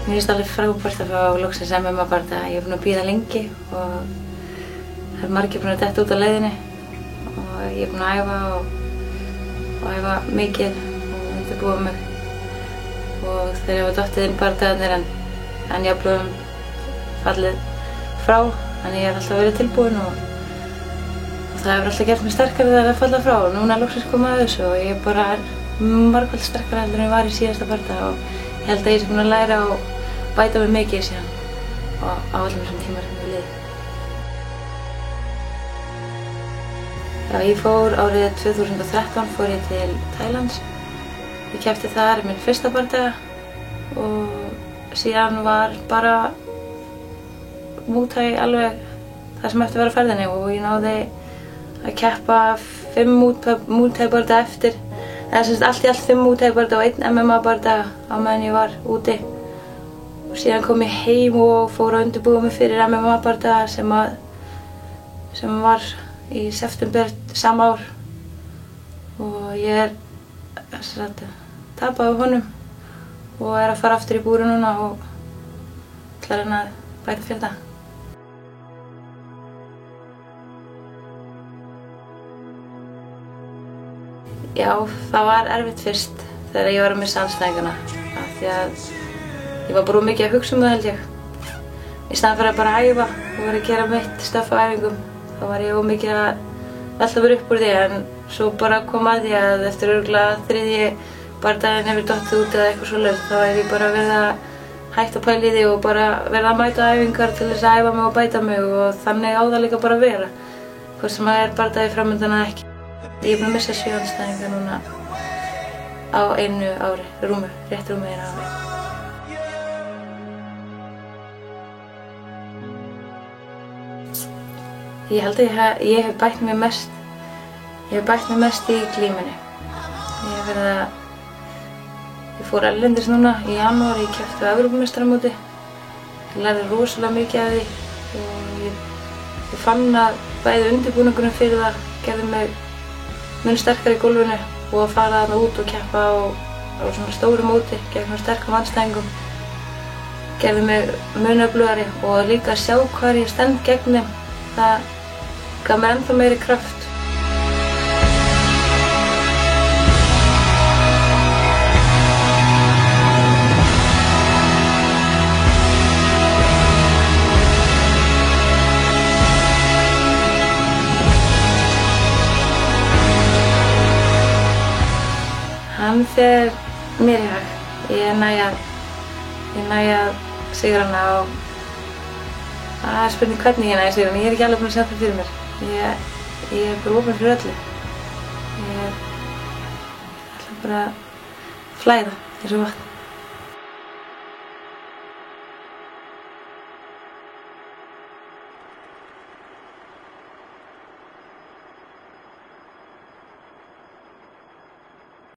Mér finnst alveg frábært að fá loksins MMA-bardaga. Ég er búin að bíða lengi og það er margir búin að detta út á leiðinni og ég er búin að æfa og æfa mikið og undirbúa mig og þeir hafa dottið inn bardagarnir en jafnvel fallið frá, þannig ég hef alltaf verið tilbúin og það hefur alltaf gert mig sterkari þegar það falla frá og núna loksins komið að þessu og ég er bara margfalt sterkari heldur en ég var í síðasta bardaga og ég held að ég sé búin að læra og bæta mig mikið síðan á öllum þessum tíma sem ég liði. Já, ég fór árið 2013 fór ég til Tælands. Ég keppti þar í minn fyrsta bardaga og síðan var bara Muay Thai alveg það sem eftir var á ferðinni og ég náði að keppa 5 Muay Thai bardaga eftir. Það er allt í allt 5 Muay Thai bardaga og 1 MMA bardaga á meðan ég var úti. Og síðan kom ég heim og fór að undirbúa mig fyrir MMA bardaga sem var í september sama ár. Og ég tapaði honum og er að fara aftur í búri núna og ætla að reyna að bæta fyrir það. Já, það var erfitt fyrst þegar ég var að missa andstæðingana af því að ég var bara mikið að hugsa það held ég. Í staðan fyrir að bara æfa og vera að gera mitt stöff á æfingum þá var ég mikið að velta mér upp úr því en svo bara kom að því að eftir örugglega 3. bardaginn hefur dottið út eða eitthvað svoleiðis þá hef ég bara verið að hætta að pæla í því og bara verið að mæta á æfingar til þess að æfa mig og bæta mig og þannig á það líka bara að vera hvort sem það er bardagi framöndan eða ekki. Ég er búin að missa 7 andstæðinga núna á 1 ári, rétt rúmu 1 ári. Ég held að ég hef bætt mig mest í glímunni. Ég fór erlendis núna í janúar, ég keppti á Evrópumeistaramóti. Ég lærði rosalega mikið af því og ég fann að bæði undirbúningurinn fyrir það gerði mig mun sterkari í gólfinu og að fara þarna út og keppa á svona stóru móti gegn svona sterkum andstæðingum gerði mig mun öflugari og líka að sjá hvar ég stend gegn þeim það gaf mér ennþá meiri kraft. Hann fer mér í hag. Ég næ að sigra hana og það er spurning hvernig ég næ að sigra hana. Ég er ekki alveg búin að sjá það fyrir mér. Ég er bara opin fyrir öllu. Ég ætla bara að flæða eins og vatn.